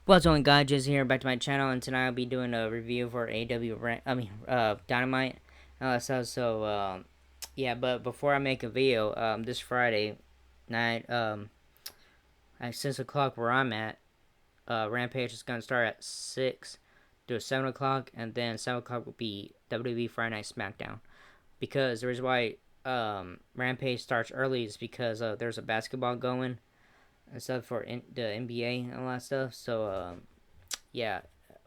What's going, guys? Just here back to my channel, and tonight I'll be doing a review for Dynamite. Yeah. But before I make a video, this Friday night, at 6 o'clock where I'm at, Rampage is gonna start at 6 to 7 o'clock, and then 7 o'clock will be WWE Friday Night SmackDown. Because the reason why Rampage starts early is because there's a basketball going and stuff for the NBA and all that stuff. So yeah,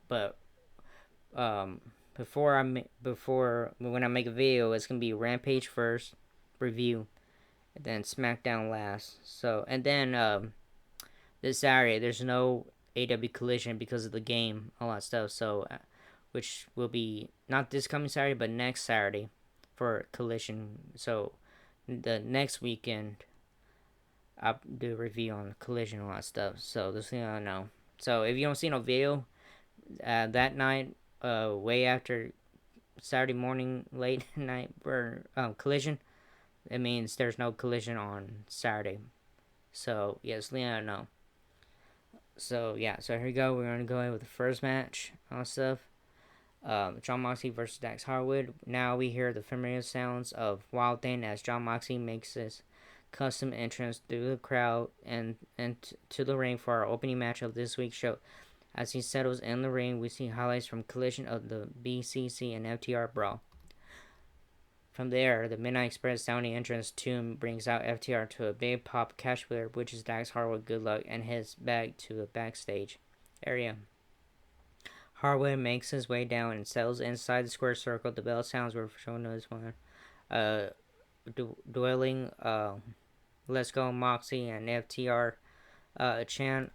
but um before when I make a video, it's gonna be Rampage first review, and then SmackDown last. So and then this Saturday there's no AW Collision because of the game, all that stuff. So which will be not this coming Saturday, but next Saturday for Collision. So the next weekend I'll do a review on Collision and all that stuff. So this thing I know. So if you don't see no video that night, way after Saturday morning, late night for Collision, it means there's no Collision on Saturday. So yes, Leon, no. So yeah, so here we go. We're gonna go ahead with the first match and stuff. John Moxley versus Dax Harwood. Now we hear the familiar sounds of Wild Thing as John Moxley makes his custom entrance through the crowd and to the ring for our opening match of this week's show. As he settles in the ring, we see highlights from Collision of the BCC and FTR brawl. From there, the Midnight Express sounding entrance tune brings out FTR to a big pop cash wheeler, which is Dax Harwood good luck, and heads back to the backstage area. Harwood makes his way down and settles inside the square circle. The bell sounds were shown as one. Uh, Dueling, Let's Go Moxie and FTR chant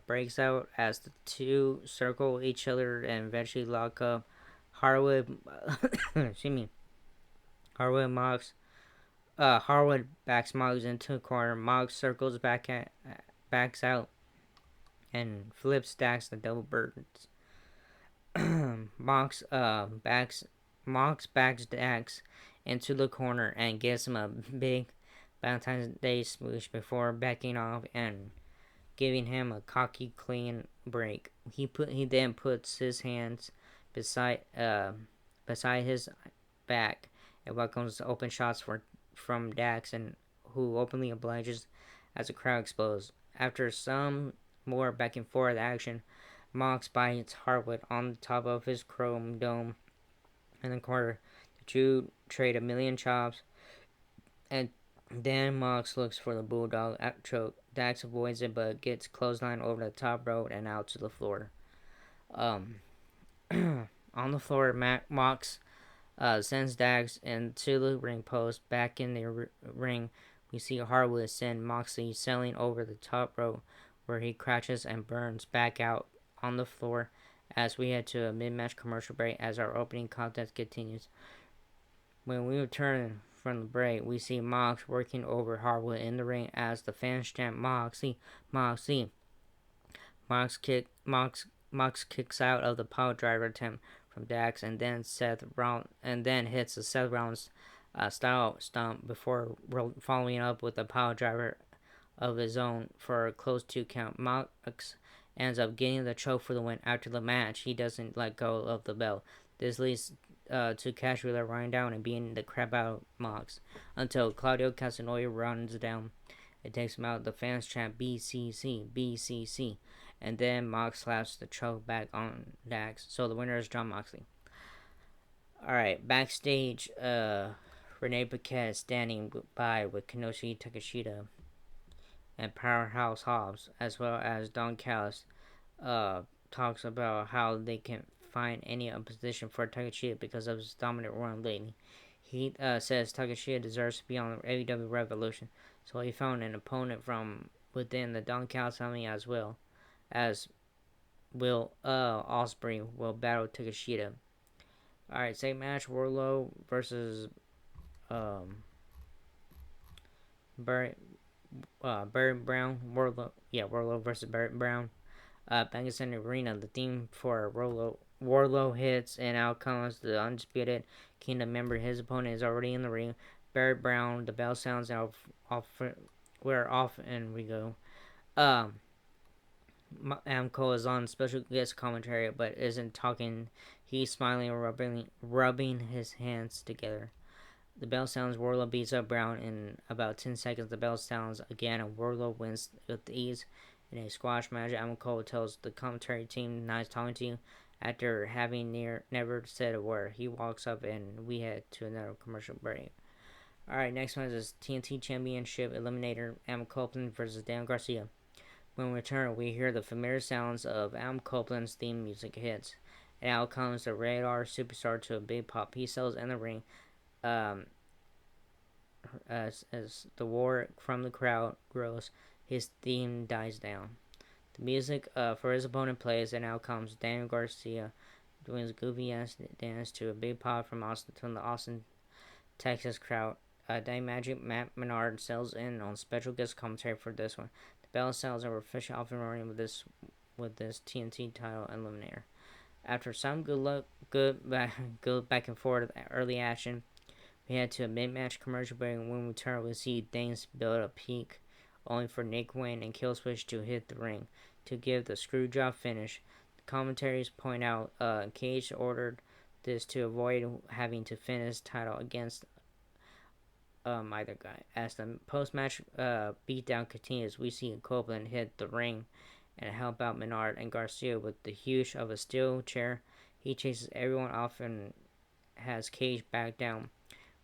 breaks out as the two circle each other and eventually lock up. Harwood, excuse me, Harwood Mox Harwood backs Moggs into a corner. Moggs circles backs out and flips stacks the double birds. Mox backs Dax into the corner and gives him a big Valentine's Day smooch before backing off and giving him a cocky clean break. He then puts his hands beside his back and welcomes open shots from Dax, and who openly obliges as the crowd explodes. After some more back and forth action, Mox bites Harwood on the top of his chrome dome in the corner. The two trade a million chops, and then Mox looks for the bulldog at choke. Dax avoids it but gets clothesline over the top rope and out to the floor. Um, on the floor, Mox sends Dax into the ring post. Back in the ring, we see Harwood send Moxley sailing over the top rope, where he crashes and burns back out on the floor as we head to a mid-match commercial break as our opening contest continues. When we return from the break, we see Mox working over Harwood in the ring as the fans chant Moxley, Moxley. Mox kicks out of the power driver attempt from Dax and then hits a Seth Rollins style stomp before following up with a power driver of his own for a close 2 count. Mox ends up getting the choke for the win. After the match, he doesn't let go of the belt. This leads to Cash Wheeler running down and beating the crap out of Mox until Claudio Castagnoli runs down. It takes him out. The fans chant BCC, BCC, and then Mox slaps the choke back on Dax. So the winner is John Moxley. Alright, backstage, Renee Paquette is standing by with Kenoshi Takeshita and Powerhouse Hobbs, as well as Don Callis, talks about how they can find any opposition for Takeshita because of his dominant run lately. He says Takeshita deserves to be on the AEW Revolution, so he found an opponent from within the Don Callis family as well as Will Ospreay will battle Takeshita. Alright, second match, Wardlow versus Barry Brown. Wardlow versus Barry Brown. Bangor Center Arena. The theme for Wardlow hits and out comes the Undisputed Kingdom member. His opponent is already in the ring. Barry Brown. The bell sounds out. We're off and we go. Um, Adam Cole is on special guest commentary, but isn't talking. He's smiling and rubbing his hands together. The bell sounds. Wardlow beats up Brown in about 10 seconds. The bell sounds again, and Wardlow wins with ease in a squash match. Adam Cole tells the commentary team, "Nice talking to you." After having never said a word, he walks up and we head to another commercial break. Alright, next one is TNT Championship Eliminator Adam Copeland versus Dan Garcia. When we return, we hear the familiar sounds of Adam Copeland's theme music hits. And out comes the radar superstar to a big pop. He sells in the ring um, as the war from the crowd grows. His theme dies down. The music for his opponent plays, and out comes Daniel Garcia doing his goofy ass dance to a big pop from the Austin, Texas crowd. Magic Matt Menard sells in on special guest commentary for this one. The bell sounds are officially off and running with this TNT title eliminator. After some good back and forth early action, we head to a mid-match commercial break, and when we turn, we see things build a peak, only for Nick Wayne and Killswitch to hit the ring to give the screwjob finish. The commentaries point out Cage ordered this to avoid having to finish title against either guy. As the post-match beatdown continues, we see Copeland hit the ring and help out Menard and Garcia with the huge of a steel chair. He chases everyone off and has Cage back down.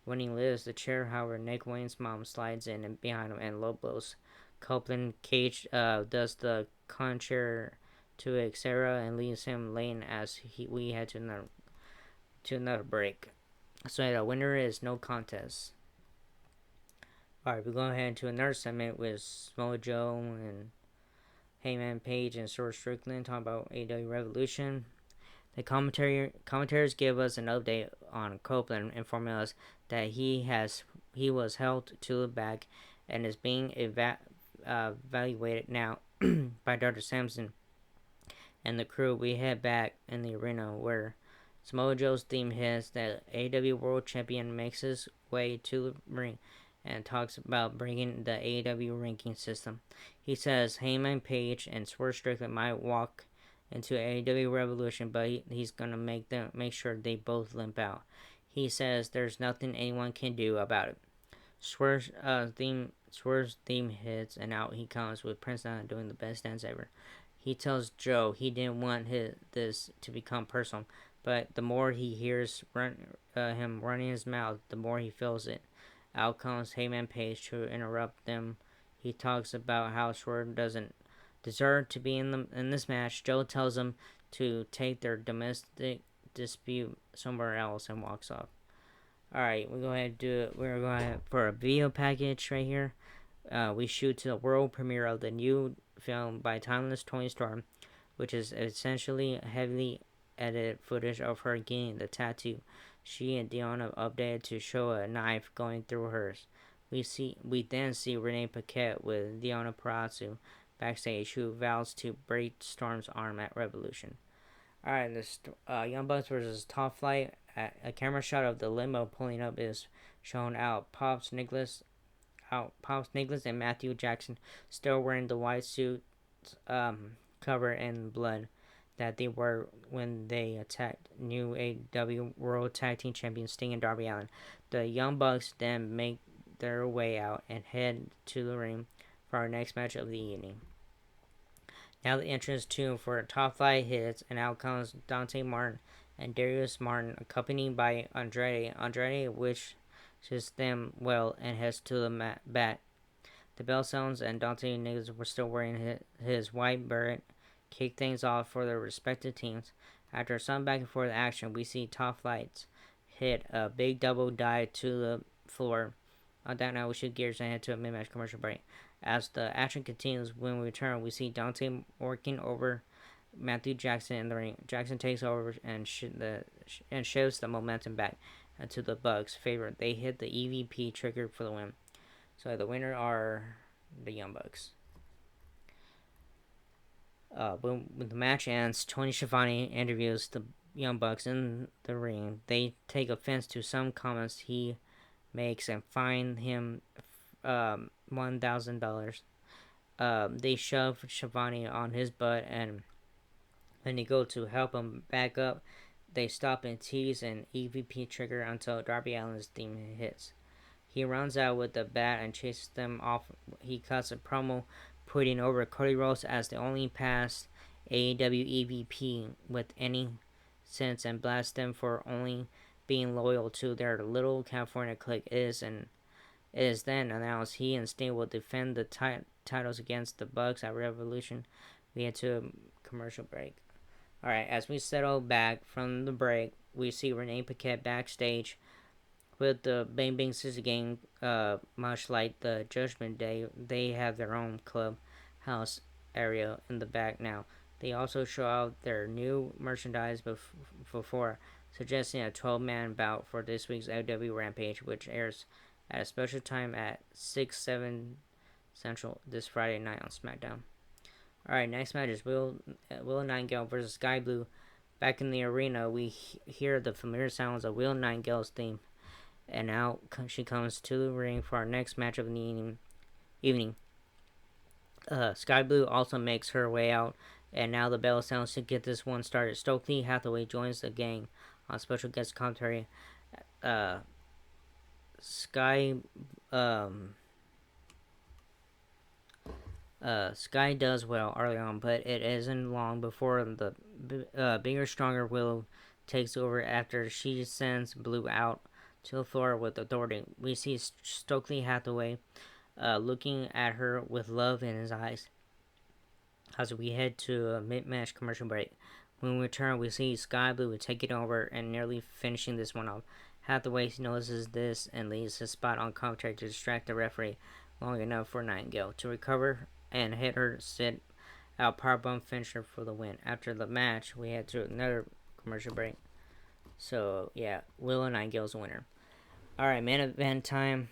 When he lives the chair, however, Nick Wayne's mom slides in and behind him and low blows Copeland. Cage does the conchair to Xera and leaves him laying as we head to another break. So the winner is no contest. Alright, we're going ahead to another segment with Samoa Joe and Heyman Page and Swerve Strickland talking about AEW Revolution. The commentators give us an update on Copeland, informing us that he was held to the back and is being evaluated now by Dr. Sampson and the crew. We head back in the arena where Samoa Joe's theme hits. The AEW World Champion makes his way to the ring and talks about bringing the AEW ranking system. He says Heyman Page and Swerve Strickland might walk into AEW Revolution, but he's gonna make sure they both limp out. He says there's nothing anyone can do about it. Swerve's theme hits, and out he comes with Prince Nana doing the best dance ever. He tells Joe he didn't want this to become personal, but the more he hears him running his mouth, the more he feels it. Out comes Heyman Page to interrupt them. He talks about how Swerve doesn't deserve to be in this match. Joe tells him to take their domestic dispute somewhere else and walks off. Alright, we're going to we're going for a video package right here. We shoot to the world premiere of the new film by Timeless Tony Storm, which is essentially heavily edited footage of her getting the tattoo. She and Deonna updated to show a knife going through hers. We then see Renee Paquette with Deonna Purrazzo backstage, who vows to break Storm's arm at Revolution. Alright, this Young Bucks versus Top Flight. A camera shot of the limo pulling up is shown out. Pops Nicholas and Matthew Jackson still wearing the white suits covered in blood that they were when they attacked new AEW World Tag Team Champions Sting and Darby Allin. The Young Bucks then make their way out and head to the ring for our next match of the evening. Now the entrance tune for Top Flight hits, and out comes Dante Martin and Darius Martin, accompanied by Andrade. Andrade wishes them well and heads to the back. The bell sounds, and Dante and Nicholas were still wearing his white beret. Kick things off for their respective teams. After some back and forth action, we see Top Flights hit a big double dive to the floor. On that note, we shoot gears and head to a mid-match commercial break. As the action continues, when we return, we see Dante working over Matthew Jackson in the ring. Jackson takes over and shifts the momentum back to the Bucks' favor. They hit the EVP trigger for the win. So the winner are the Young Bucks. When the match ends, Tony Schiavone interviews the Young Bucks in the ring. They take offense to some comments he makes and fine him $1,000. They shove Shivani on his butt, and when they go to help him back up, they stop and tease an EVP trigger until Darby Allin's theme hits. He runs out with the bat and chases them off. He cuts a promo, putting over Cody Rhodes as the only past AEW EVP with any sense, and blasts them for only being loyal to their little California clique. It is then announced he and Sting will defend the titles against the Bucks at Revolution. We head to a commercial break. Alright, as we settle back from the break, we see Renee Paquette backstage with the Bang Bang Scissor Gang. Much like the Judgment Day, they have their own clubhouse area in the back now. They also show out their new merchandise before suggesting a 12-man bout for this week's AEW Rampage, which airs at a special time at 6/7 Central this Friday night on SmackDown. Alright, next match is Will Nightingale versus Sky Blue. Back in the arena, we hear the familiar sounds of Will Nightingale's theme, and out she comes to the ring for our next match of the evening. Sky Blue also makes her way out, and now the bell sounds to get this one started. Stokely Hathaway joins the gang on special guest commentary. Sky Sky does well early on, but it isn't long before the bigger, stronger Willow takes over after she sends Blue out to the floor with authority. We see Stokely Hathaway looking at her with love in his eyes as we head to a mid-match commercial break. When we return, we see Sky Blue taking over and nearly finishing this one off. Hathaway notices this and leaves his spot on commentary to distract the referee long enough for Nightingale to recover and hit her sit out powerbomb finisher for the win. After the match, we head to another commercial break. So yeah, Will Nightingale's the winner. Alright, main event time.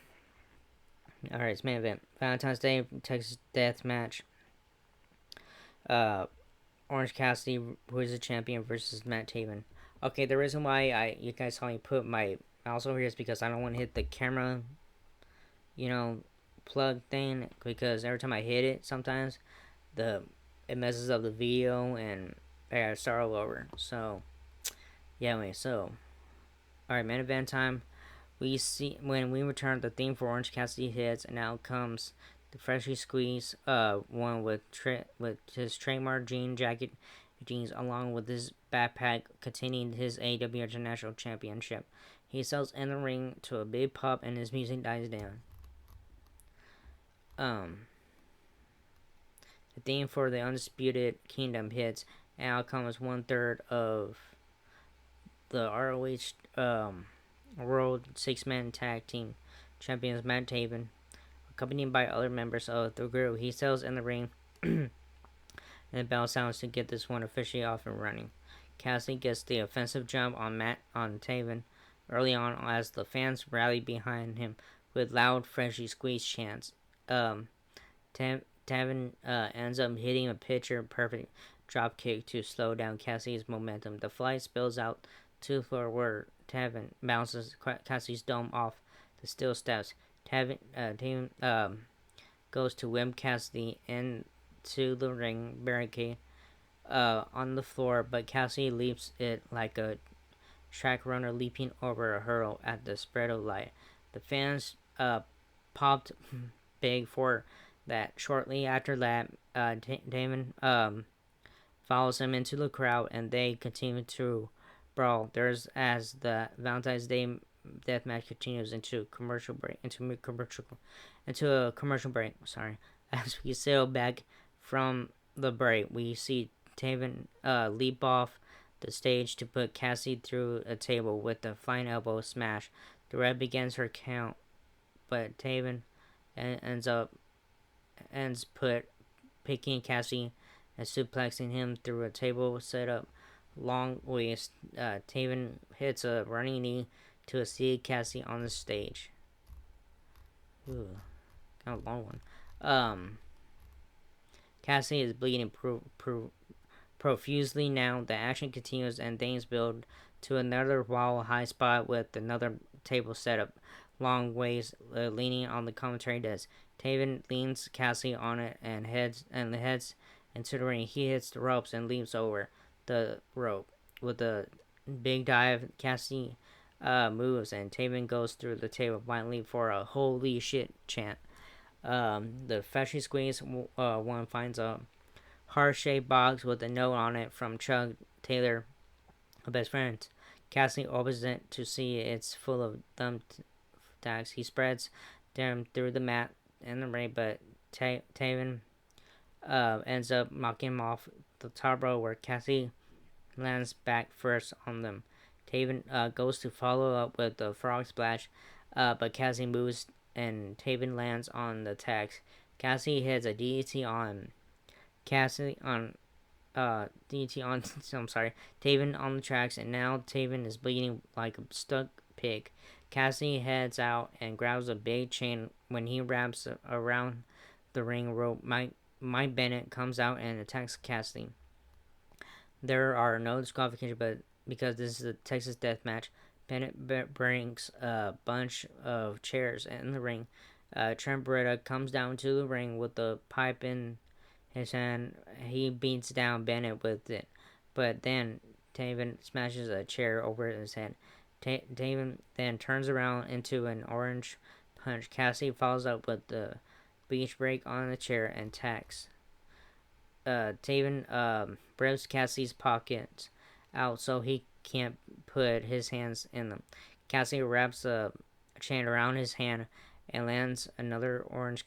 Alright, it's main event. Valentine's Day Texas Death Match. Orange Cassidy, who is the champion, versus Matt Taven. Okay, the reason why you guys saw me put my mouse over here is because I don't want to hit the camera, plug thing, because every time I hit it, sometimes it messes up the video and I gotta start all over. So yeah, anyway, alright, main event time. We see when we return, the theme for Orange Cassidy hits, and now comes the freshly squeezed one with his trademark jean jacket jeans, along with his backpack containing his AEW International Championship. He sells in the ring to a big pop, and his music dies down. The theme for the Undisputed Kingdom hits, and out comes 1/3 of the ROH World Six-Man Tag Team Champions Matt Taven, accompanied by other members of the group. He sells in the ring, and the bell sounds to get this one officially off and running. Cassidy gets the offensive jump on Taven early on as the fans rally behind him with loud, freshly squeezed chants. Taven ends up hitting a picture-perfect drop kick to slow down Cassidy's momentum. The flight spills out to the floor where Taven bounces Cassidy's dome off the steel steps. Taven goes to whip Cassidy into the ring barricade on the floor, but Cassidy leaps it like a track runner leaping over a hurdle at the spread of light. The fans popped big for that. Shortly after that, Damon follows him into the crowd, and they continue to brawl. There's as the Valentine's Day death match continues into a commercial break. Sorry, as we sail back from the break, we see Taven leap off the stage to put Cassidy through a table with a flying elbow smash. The ref begins her count, but Taven ends picking Cassidy and suplexing him through a table set up long waist. Taven hits a running knee to a seated Cassidy on the stage. Ooh, kind of long one. Cassidy is bleeding profusely now. The action continues and things build to another wall high spot with another table set up long ways leaning on the commentary desk. Taven leans Cassie on it and heads into the ring. He hits the ropes and leaps over the rope with a big dive. Cassie moves and Taven goes through the table violently for a holy shit chant. The freshly squeezed one finds a heart-shaped box with a note on it from Chuck Taylor, a best friend. Cassie opens it to see it's full of thumbtacks. He spreads them through the mat and the ring, but Taven ends up knocking him off the top row where Cassie lands back first on them. Taven goes to follow up with the frog splash, but Cassie moves and Taven lands on the tags. Cassie hits a DDT on Cassie on DDT on I'm sorry, Taven on the tracks, and now Taven is bleeding like a stuck pig. Cassie heads out and grabs a big chain when he wraps around the ring rope. Mike Bennett comes out and attacks Cassie. There are no disqualifications, but because this is a Texas death match, Bennett brings a bunch of chairs in the ring. Trent Beretta comes down to the ring with the pipe in his hand. He beats down Bennett with it, but then Taven smashes a chair over his head. Taven then turns around into an orange punch. Cassie follows up with the beach break on the chair and tacks. Taven breaks Cassie's pockets out so he can't put his hands in them. Cassie wraps a chain around his hand and lands another orange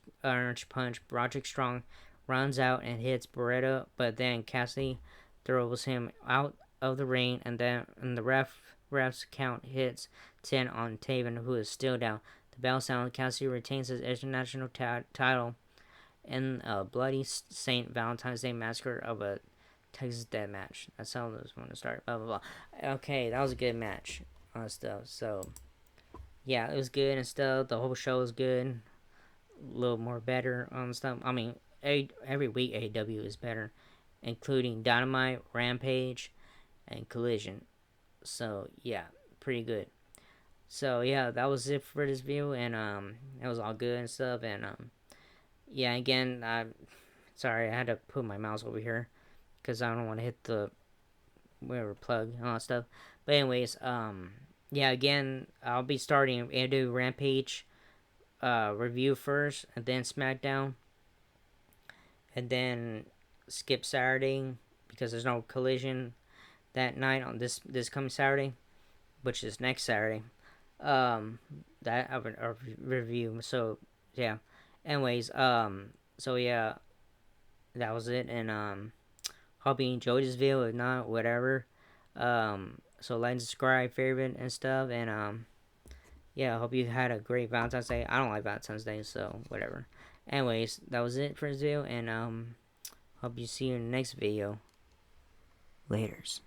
punch. Roderick Strong runs out and hits Beretta, but then Cassie throws him out of the ring, and the ref's count hits 10 on Taven, who is still down. The bell sounds. Cassie retains his international title in a bloody St. Valentine's Day massacre of a Texas death match. That's how this one to start. Blah blah blah. Okay, that was a good match on stuff. So yeah, it was good and stuff. The whole show was good. A little more better on stuff. I mean, every week AEW is better, including Dynamite, Rampage, and Collision. So yeah, pretty good. So yeah, that was it for this video, and it was all good and stuff, and yeah, again, sorry, I had to put my mouse over here because I don't want to hit the whatever plug and all that stuff. But anyways, yeah, again, I'll be starting AEW Rampage review first, and then SmackDown, and then skip Saturday because there's no Collision that night on this coming Saturday, which is next Saturday. That of a review. So yeah. Anyways, so yeah, that was it, and hope you enjoyed this video. If not, whatever. So like and subscribe, favorite and stuff, and yeah, I hope you had a great Valentine's Day. I don't like Valentine's Day, so whatever. Anyways, that was it for this video, and hope you see you in the next video. Laters.